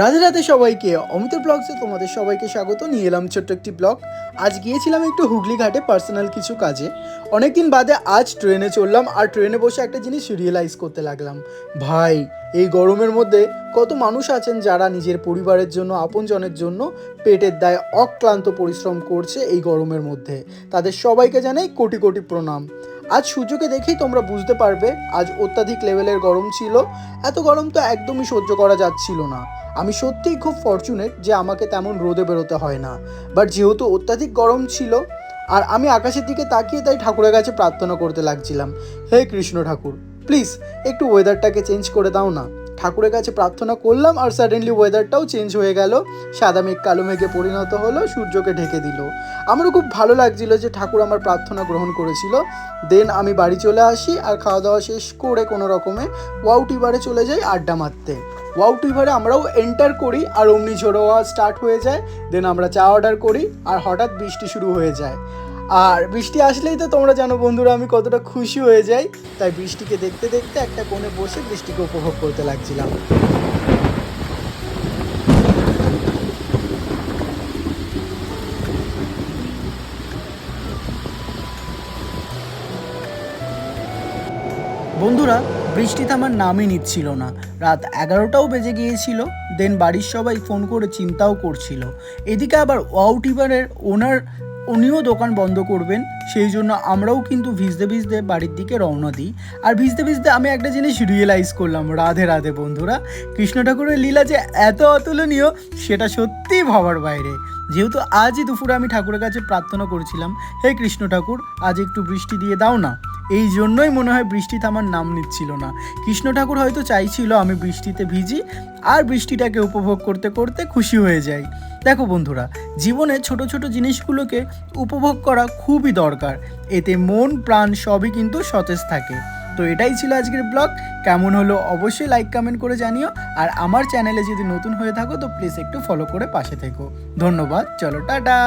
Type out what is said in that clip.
রাধে রাধে সবাইকে, অমিতের ব্লগসে তোমাদের সবাইকে স্বাগত। নিয়ে এলাম ছোট্ট একটি ব্লগ। আজ গিয়েছিলাম একটু হুগলি ঘাটে পার্সোনাল কিছু কাজে। অনেকদিন বাদে আজ ট্রেনে চললাম, আর ট্রেনে বসে একটা জিনিস রিয়েলাইজ করতে লাগলাম। ভাই, এই গরমের মধ্যে কত মানুষ আছেন যারা নিজের পরিবারের জন্য, আপনজনের জন্য পেটের দায়ে অক্লান্ত পরিশ্রম করছে এই গরমের মধ্যে। তাদের সবাইকে জানাই কোটি কোটি প্রণাম। আজ সূর্যকে দেখেই তোমরা বুঝতে পারবে আজ অত্যাধিক লেভেলের গরম ছিল। এত গরম তো একদমই সহ্য করা যাচ্ছিল না। আমি সত্যিই খুব ফরচুনেট যে আমাকে তেমন রোদে বেরোতে হয় না। বাট যেহেতু অত্যাধিক গরম ছিল, আর আমি আকাশের দিকে তাকিয়ে তাই ঠাকুরের কাছে প্রার্থনা করতে লাগছিলাম, হে কৃষ্ণ ঠাকুর, প্লিজ একটু ওয়েদারটাকে চেঞ্জ করে দাও না। ঠাকুরের কাছে প্রার্থনা করলাম, আর সাডেনলি ওয়েদারটাও চেঞ্জ হয়ে গেল। সাদা মেঘ কালো মেঘে পরিণত হলো, সূর্যকে ঢেকে দিল। আমারও খুব ভালো লাগছিল যে ঠাকুর আমার প্রার্থনা গ্রহণ করেছিল। দেন আমি বাড়ি চলে আসি, আর খাওয়া দাওয়া শেষ করে কোনো রকমে ওয়াও টিবারে চলে যাই আড্ডা মারতে। ওয়াও টিবারে আমরাও এন্টার করি, আর অমনি ঝোড়ো হওয়া স্টার্ট হয়ে যায়। দেন আমরা চা অর্ডার করি, আর হঠাৎ বৃষ্টি শুরু হয়ে যায়। আর বৃষ্টি আসলেই তো তোমরা জানো বন্ধুরা আমি কতটা খুশি হয়ে যাই। তাই বৃষ্টিকে দেখতে দেখতে একটা কোণে বসে বৃষ্টিকে উপভোগ করতে লাগছিলাম। বন্ধুরা, বৃষ্টি থামার নামই নিচ্ছিল না। রাত 11টাও বেজে গিয়েছিল। দেন বাড়ির সবাই ফোন করে চিন্তাও করছিল। এদিকে আবার ওয়াও টিবারের উনিও দোকান বন্ধ করবেন। সেই জন্য আমরাও কিন্তু ভিজতে ভিজতে বাড়ির দিকে রওনা দিই। আর ভিজতে ভিজতে আমি একটা জিনিস রিয়েলাইজ করলাম, রাধে রাধে বন্ধুরা, কৃষ্ণ ঠাকুরের লীলা যে এত অতুলনীয় সেটা সত্যিই ভাবার বাইরে। যেহেতু আজই দুপুরে আমি ঠাকুরের কাছে প্রার্থনা করেছিলাম, হে কৃষ্ণ ঠাকুর, আজ একটু বৃষ্টি দিয়ে দাও না। এই জন্যই মনে হয় বৃষ্টি থামার নাম নিচ্ছিল না। কৃষ্ণ ঠাকুর হয়তো চাইছিল আমি বৃষ্টিতে ভিজি, আর বৃষ্টিটাকে উপভোগ করতে করতে খুশি হয়ে যাই। দেখো বন্ধুরা, জীবনে ছোট ছোট জিনিসগুলোকে উপভোগ করা খুবই দরকার। এতে মন প্রাণ সবই কিন্তু সতেজ থাকে। তো এটাই ছিল আজকের ব্লগ। কেমন হলো অবশ্যই লাইক কমেন্ট করে জানিও। আর আমার চ্যানেলে যদি নতুন হয়ে থাকো তো প্লিজ একটু ফলো করে পাশে থেকো। ধন্যবাদ, চলো টাটা।